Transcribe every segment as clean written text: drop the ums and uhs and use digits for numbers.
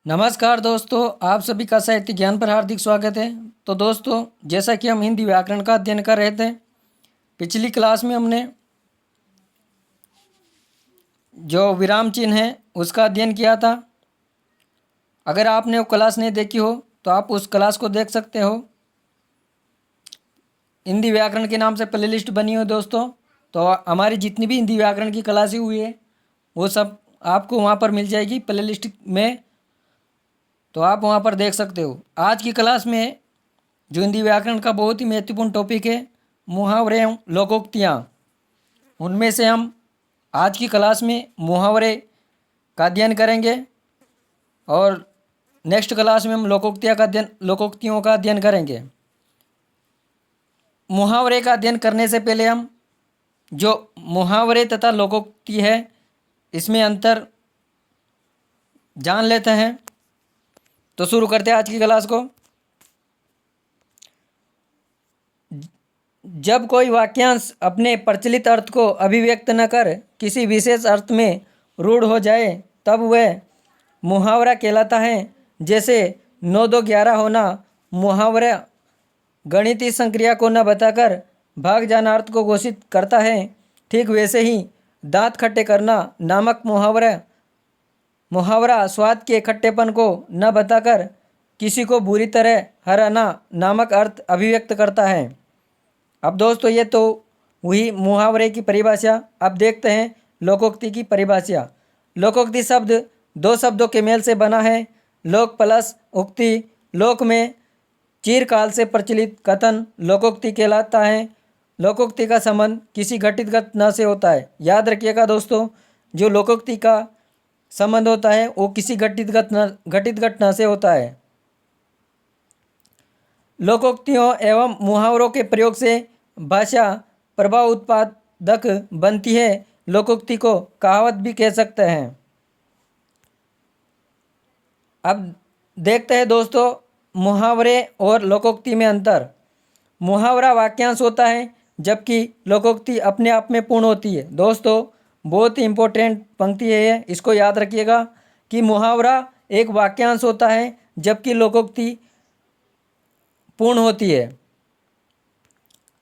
नमस्कार दोस्तों, आप सभी का साहित्य ज्ञान पर हार्दिक स्वागत है। तो दोस्तों, जैसा कि हम हिंदी व्याकरण का अध्ययन कर रहे थे, पिछली क्लास में हमने जो विराम चिन्ह है उसका अध्ययन किया था। अगर आपने वो क्लास नहीं देखी हो तो आप उस क्लास को देख सकते हो। हिंदी व्याकरण के नाम से प्लेलिस्ट बनी हो दोस्तों, तो हमारी जितनी भी हिंदी व्याकरण की क्लासें हुई है वो सब आपको वहाँ पर मिल जाएगी प्लेलिस्ट में, तो आप वहाँ पर देख सकते हो। आज की क्लास में जो हिंदी व्याकरण का बहुत ही महत्वपूर्ण टॉपिक है, मुहावरे एवं लोकोक्तियाँ, उनमें से हम आज की क्लास में मुहावरे का अध्ययन करेंगे और नेक्स्ट क्लास में हम लोकोक्तियों का अध्ययन करेंगे। मुहावरे का अध्ययन करने से पहले हम जो मुहावरे तथा लोकोक्ति है इसमें अंतर जान लेते हैं। तो शुरू करते हैं आज की क्लास को। जब कोई वाक्यांश अपने प्रचलित अर्थ को अभिव्यक्त न कर किसी विशेष अर्थ में रूढ़ हो जाए तब वह मुहावरा कहलाता है। जैसे 9 2 11 होना मुहावरा गणितीय संक्रिया को न बताकर भाग जाना अर्थ को घोषित करता है। ठीक वैसे ही दांत खट्टे करना नामक मुहावरा स्वाद के खट्टेपन को न बताकर किसी को बुरी तरह हराना नामक अर्थ अभिव्यक्त करता है। अब दोस्तों, ये तो हुई मुहावरे की परिभाषा। अब देखते हैं लोकोक्ति की परिभाषा। लोकोक्ति शब्द 2 शब्दों के मेल से बना है। लोक प्लस उक्ति। लोक में चिरकाल से प्रचलित कथन लोकोक्ति कहलाता है। लोकोक्ति का संबंध किसी घटित घटना से होता है। याद रखिएगा दोस्तों, जो लोकोक्ति का संबंध होता है वो किसी घटित घटना से होता है। लोकोक्तियों एवं मुहावरों के प्रयोग से भाषा प्रभाव उत्पादक बनती है। लोकोक्ति को कहावत भी कह सकते हैं। अब देखते हैं दोस्तों मुहावरे और लोकोक्ति में अंतर। मुहावरा वाक्यांश होता है जबकि लोकोक्ति अपने आप में पूर्ण होती है। दोस्तों, बहुत ही इम्पोर्टेंट पंक्ति है ये, इसको याद रखिएगा कि मुहावरा एक वाक्यांश होता है जबकि लोकोक्ति पूर्ण होती है।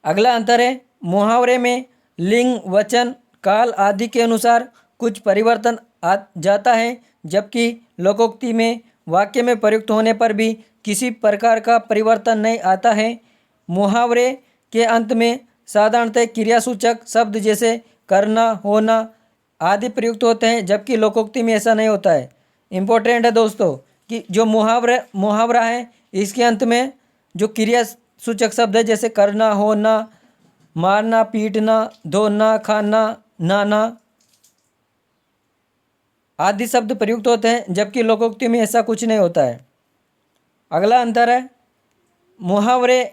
अगला अंतर है, मुहावरे में लिंग वचन काल आदि के अनुसार कुछ परिवर्तन आ जाता है, जबकि लोकोक्ति में वाक्य में प्रयुक्त होने पर भी किसी प्रकार का परिवर्तन नहीं आता है। मुहावरे के अंत में साधारणतः क्रियासूचक शब्द जैसे करना होना आदि प्रयुक्त होते हैं, जबकि लोकोक्ति में ऐसा नहीं होता है। इम्पोर्टेंट है दोस्तों कि जो मुहावरा है इसके अंत में जो क्रिया सूचक शब्द है जैसे करना होना मारना पीटना धोना खाना नहाना आदि शब्द प्रयुक्त होते हैं, जबकि लोकोक्ति में ऐसा कुछ नहीं होता है। अगला अंतर है, मुहावरे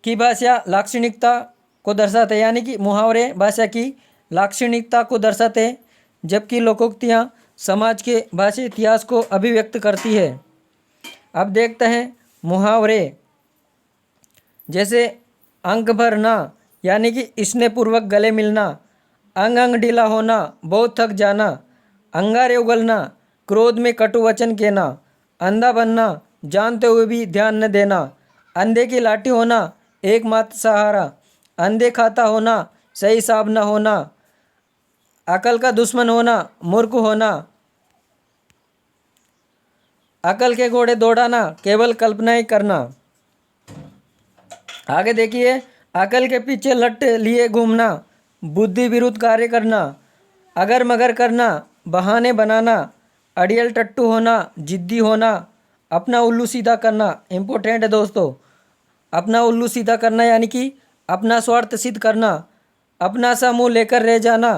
की भाषा लाक्षणिकता को दर्शाते हैं, यानी कि मुहावरे भाषा की लाक्षणिकता को दर्शाते हैं, जबकि लोकोक्तियाँ समाज के भाषा इतिहास को अभिव्यक्त करती है। अब देखते हैं मुहावरे। जैसे अंक भरना यानी कि स्नेहपूर्वक गले मिलना, अंग अंग ढीला होना बहुत थक जाना, अंगारे उगलना क्रोध में कटु वचन कहना, अंधा बनना जानते हुए भी ध्यान न देना, अंधे की लाठी होना एकमात्र सहारा, अंधे खाता होना सही हिसाब न होना, अकल का दुश्मन होना मूर्ख होना, अकल के घोड़े दौड़ाना केवल कल्पना ही करना। आगे देखिए, अकल के पीछे लट लिए घूमना, बुद्धि विरुद्ध कार्य करना, अगर मगर करना, बहाने बनाना, अड़ियल टट्टू होना, जिद्दी होना, अपना उल्लू सीधा करना। इम्पोर्टेंट है दोस्तों, अपना उल्लू सीधा करना यानी कि अपना स्वार्थ सिद्ध करना, अपना सा मुँह लेकर रह जाना,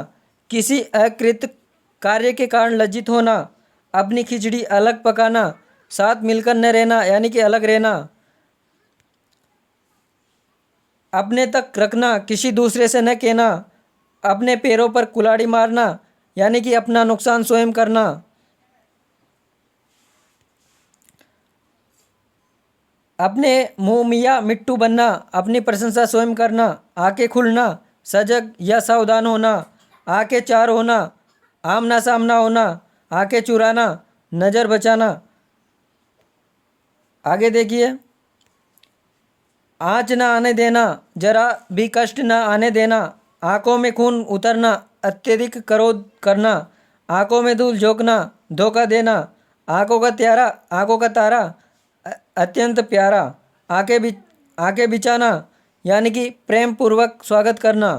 किसी अकृत कार्य के कारण लज्जित होना, अपनी खिचड़ी अलग पकाना, साथ मिलकर न रहना यानी कि अलग रहना, अपने तक रखना किसी दूसरे से न कहना, अपने पैरों पर कुल्हाड़ी मारना यानी कि अपना नुकसान स्वयं करना, अपने मुँह मियाँ मिट्टू बनना, अपनी प्रशंसा स्वयं करना, आंखें खुलना, सजग या सावधान होना, आंखें चार होना, आमना सामना होना, आंखें चुराना, नज़र बचाना। आगे देखिए, आँच ना आने देना, जरा भी कष्ट ना आने देना, आंखों में खून उतरना, अत्यधिक क्रोध करना, आंखों में धूल झोंकना, धोखा देना, आंखों का तारा अत्यंत प्यारा, आंखें बिछाना यानी कि प्रेम पूर्वक स्वागत करना,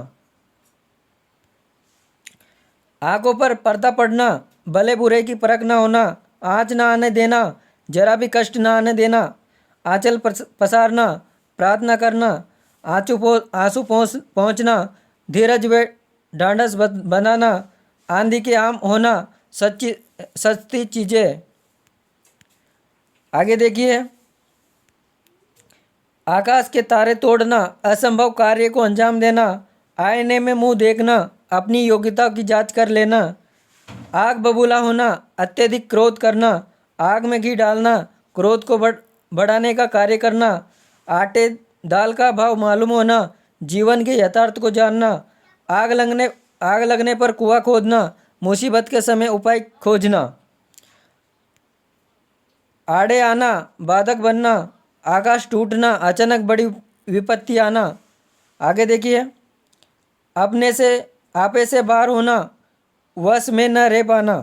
आंखों पर पर्दा पड़ना, भले बुरे की परख न होना, आँच ना आने देना, जरा भी कष्ट ना आने देना, आंचल पसारना, प्रार्थना करना, आंसू पहुँचना, धीरज व ढांढस बनाना, आंधी के आम होना, सस्ती चीज़ें। आगे देखिए, आकाश के तारे तोड़ना, असंभव कार्य को अंजाम देना, आईने में मुंह देखना, अपनी योग्यता की जांच कर लेना, आग बबूला होना, अत्यधिक क्रोध करना, आग में घी डालना, क्रोध को बढ़ाने का कार्य करना, आटे दाल का भाव मालूम होना, जीवन के यथार्थ को जानना, आग लगने पर कुआं खोदना, मुसीबत के समय उपाय खोजना, आड़े आना, बाधक बनना, आकाश टूटना, अचानक बड़ी विपत्ति आना। आगे देखिए, अपने से आपे से बाहर होना, वश में न रह पाना,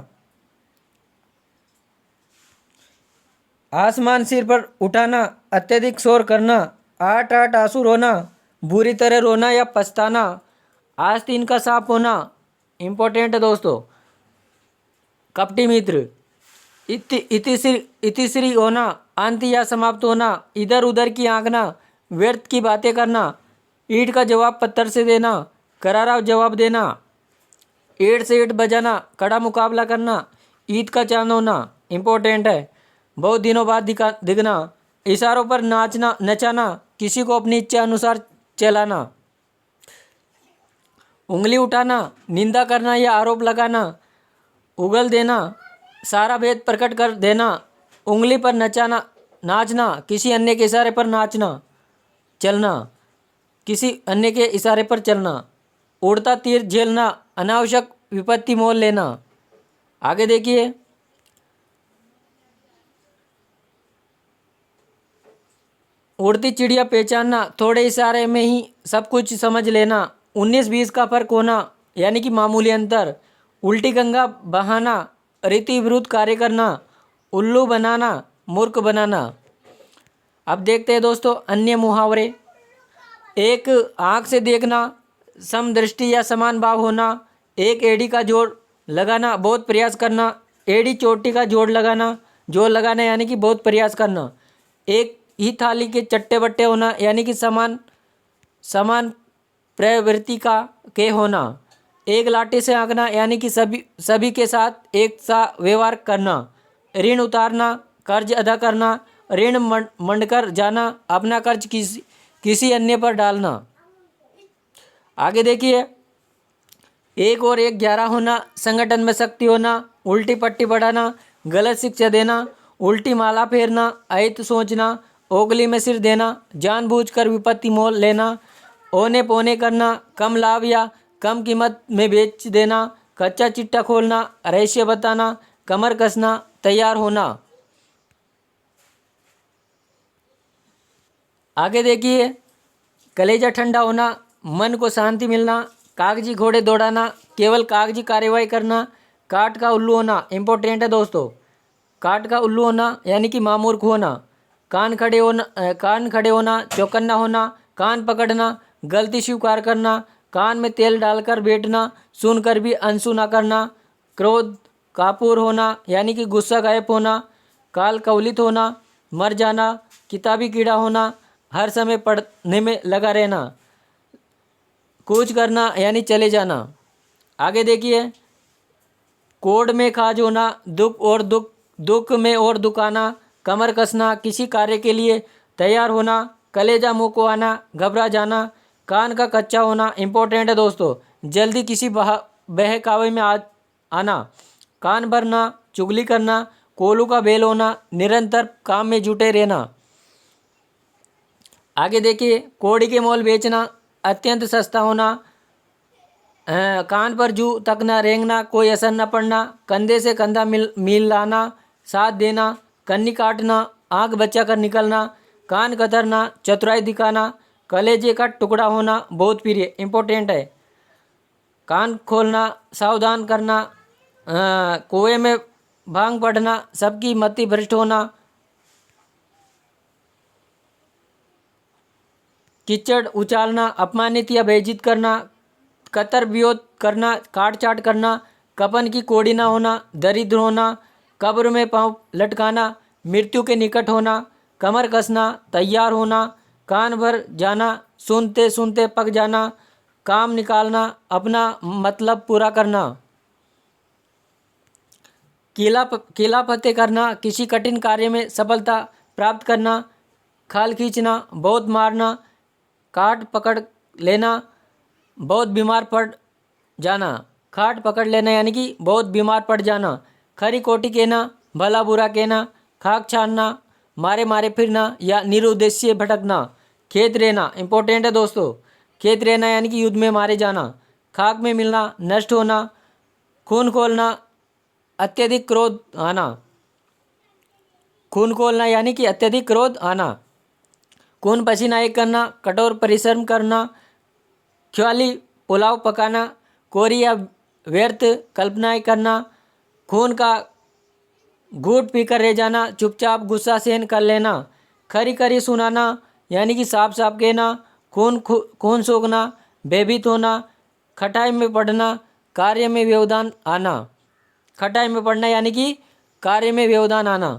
आसमान सिर पर उठाना, अत्यधिक शोर करना, आठ आठ आंसू रोना, बुरी तरह रोना या पछताना, आस्तीन का सांप होना, इम्पोर्टेंट है दोस्तों, कपटी मित्र, इतिश्री होना, अंत या समाप्त होना, इधर उधर की आंकना, व्यर्थ की बातें करना, ईंट का जवाब पत्थर से देना, करारा जवाब देना, ईंट से ईंट बजाना, कड़ा मुकाबला करना, ईद का चांद होना, इम्पोर्टेंट है, बहुत दिनों बाद दिखना, इशारों पर नचाना, किसी को अपनी इच्छा अनुसार चलाना, उंगली उठाना, निंदा करना या आरोप लगाना, उगल देना, सारा भेद प्रकट कर देना, उंगली पर नाचना, किसी अन्य के इशारे पर चलना, किसी अन्य के इशारे पर चलना, उड़ता तीर झेलना, अनावश्यक विपत्ति मोल लेना। आगे देखिए, उड़ती चिड़िया पहचानना, थोड़े इशारे में ही सब कुछ समझ लेना, 19-20 का फर्क होना यानी कि मामूली अंतर, उल्टी गंगा बहाना, रीति विरुद्ध कार्य करना, उल्लू बनाना, मूर्ख बनाना। अब देखते हैं दोस्तों अन्य मुहावरे। एक आँख से देखना, समदृष्टि या समान भाव होना, एक एड़ी का जोड़ लगाना, बहुत प्रयास करना, एड़ी चोटी का जोड़ लगाना यानी कि बहुत प्रयास करना, एक ही थाली के चट्टे बट्टे होना यानी कि समान प्रवृत्ति के होना, एक लाठी से आंकना यानी कि सभी के साथ एक सा व्यवहार करना, ऋण उतारना, कर्ज अदा करना, ऋण मंडकर जाना, अपना कर्ज किसी अन्य पर डालना। आगे देखिए, एक और एक 11 होना, संगठन में शक्ति होना, उल्टी पट्टी बढ़ाना, गलत शिक्षा देना, उल्टी माला फेरना, अहित सोचना, ओगली में सिर देना, जानबूझकर विपत्ति मोल लेना, ओने पोने करना, कम लाभ या कम कीमत में बेच देना, कच्चा चिट्टा खोलना, रहस्य बताना, कमर कसना, तैयार होना। आगे देखिए, कलेजा ठंडा होना, मन को शांति मिलना, कागजी घोड़े दौड़ाना, केवल कागजी कार्यवाही करना, काट का उल्लू होना, इम्पोर्टेंट है दोस्तों, काट का उल्लू होना यानी कि मामूर्ख होना, कान खड़े होना, चौकन्ना होना, कान पकड़ना, गलती स्वीकार करना, कान में तेल डालकर बैठना, सुनकर भी अनसुना करना, क्रोध कापूर होना यानी कि गुस्सा गायब होना, काल कवलित होना, मर जाना, किताबी कीड़ा होना, हर समय पढ़ने में लगा रहना, कूच करना यानी चले जाना। आगे देखिए, कोड में खाज होना, दुख में और दुखाना, कमर कसना, किसी कार्य के लिए तैयार होना, कलेजा मुँह को आना, घबरा जाना, कान का कच्चा होना, इम्पोर्टेंट है दोस्तों, जल्दी किसी बहकावे में आना, कान भरना, चुगली करना, कोलू का बेल होना, निरंतर काम में जुटे रहना। आगे देखिए, कौड़ी के मोल बेचना, अत्यंत सस्ता होना, कान पर जू तक न रेंगना, कोई असर न पड़ना, कंधे से कंधा मिलाना, साथ देना, कन्नी काटना, आँख बचा कर निकलना, कान कतरना, चतुराई दिखाना, कलेजे का टुकड़ा होना बहुत प्रिय इम्पोर्टेंट है। कान खोलना, सावधान करना, कुएं में भांग पड़ना, सबकी मति भ्रष्ट होना, कीचड़ उछालना, अपमानित या बेइज्जत करना, कतर विरोध करना, काट चाट करना, कफन की कोड़ी ना होना, दरिद्र होना, कब्र में पांव लटकाना, मृत्यु के निकट होना, कमर कसना, तैयार होना, कान भर जाना, सुनते सुनते पक जाना, काम निकालना, अपना मतलब पूरा करना, किला फतेह करना, किसी कठिन कार्य में सफलता प्राप्त करना, खाल खींचना, बहुत मारना, काट पकड़ लेना, बहुत बीमार पड़ जाना। खाट पकड़ लेना यानी कि बहुत बीमार पड़ जाना। खरी कोटी कहना, भला बुरा कहना, खाक छानना, मारे मारे फिरना या निरुद्देश्य भटकना। खेत रहना इंपॉर्टेंट है दोस्तों। खेत रहना यानी कि युद्ध में मारे जाना। खाक में मिलना, नष्ट होना, खून खोलना, अत्यधिक क्रोध आना। खून खोलना यानी कि अत्यधिक क्रोध आना। खून पसीना एक करना, कठोर परिश्रम करना, ख्याली पुलाव पकाना, कोरी या व्यर्थ कल्पनाएं करना, खून का घूट पीकर रह जाना, चुपचाप गुस्सा सहन कर लेना, खरी खरी सुनाना यानी कि साफ साफ कहना, खून सोखना, भयभीत होना, खटाई में पड़ना, कार्य में व्यवधान आना। खटाई में पड़ना यानी कि कार्य में व्यवधान आना।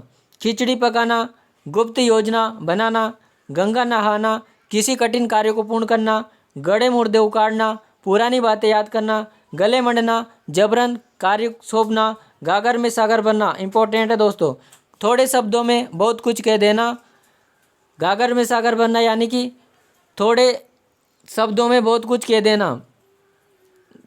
खिचड़ी पकाना, गुप्त योजना बनाना, गंगा नहाना, किसी कठिन कार्य को पूर्ण करना, गड़े मुर्दे उखाड़ना, पुरानी बातें याद करना, गले मंडना, जबरन कार्य सौंपना, गागर में सागर बनना इंपॉर्टेंट है दोस्तों। थोड़े शब्दों में बहुत कुछ कह देना। गागर में सागर बनना यानी कि थोड़े शब्दों में बहुत कुछ कह देना।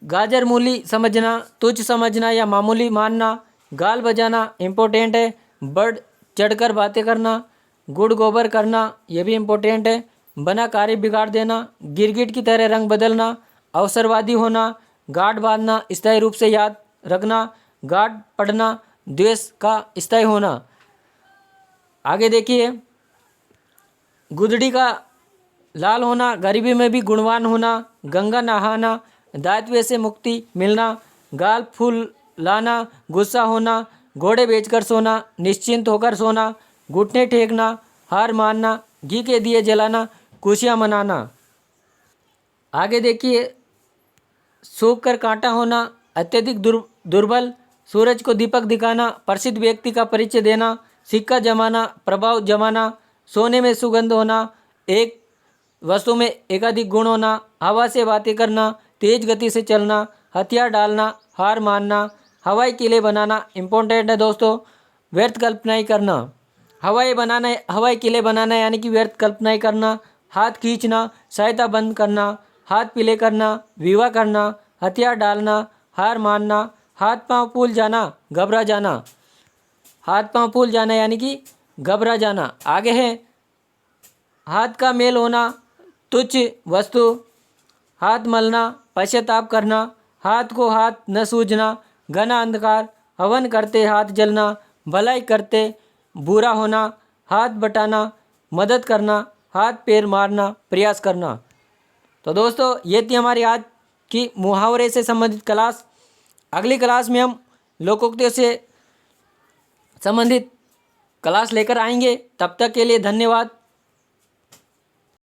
गाजर मूली समझना, तुच्छ समझना या मामूली मानना, गाल बजाना इंपॉर्टेंट है। बढ़ चढ़कर बातें करना, गुड़ गोबर करना यह भी इम्पोर्टेंट है। बना कार्य बिगाड़ देना, गिरगिट की तरह रंग बदलना, अवसरवादी होना, गांठ बांधना, स्थायी रूप से याद रखना, गांठ पड़ना, द्वेष का स्थायी होना। आगे देखिए, गुदड़ी का लाल होना, गरीबी में भी गुणवान होना, गंगा नहाना, दायित्व से मुक्ति मिलना, गाल फूल लाना, गुस्सा होना, घोड़े बेचकर सोना, निश्चिंत होकर सोना, घुटने टेकना, हार मानना, घी के दिए जलाना, खुशियाँ मनाना। आगे देखिए, सूख कर कांटा होना, अत्यधिक दुर्बल, सूरज को दीपक दिखाना, प्रसिद्ध व्यक्ति का परिचय देना, सिक्का जमाना, प्रभाव जमाना, सोने में सुगंध होना, एक वस्तु में एकाधिक गुण होना, हवा से बातें करना, तेज गति से चलना, हथियार डालना, हार मानना, हवाई किले बनाना इंपॉर्टेंट है दोस्तों। व्यर्थ कल्पनाएं करना, हवाई किले बनाना यानी कि व्यर्थ कल्पनाएं करना, हाथ खींचना, सहायता बंद करना, हाथ पीले करना, विवाह करना, हथियार डालना, हार मानना, हाथ पांव फूल जाना, घबरा जाना। हाथ पांव फूल जाना यानी कि घबरा जाना। आगे है, हाथ का मेल होना, तुच्छ वस्तु, हाथ मलना, पश्चाताप करना, हाथ को हाथ न सूझना, घना अंधकार, हवन करते हाथ जलना, भलाई करते बुरा होना, हाथ बटाना, मदद करना, हाथ पैर मारना, प्रयास करना। तो दोस्तों ये थी हमारी आज की मुहावरे से संबंधित क्लास। अगली क्लास में हम लोकोक्तियों से संबंधित क्लास लेकर आएंगे। तब तक के लिए धन्यवाद।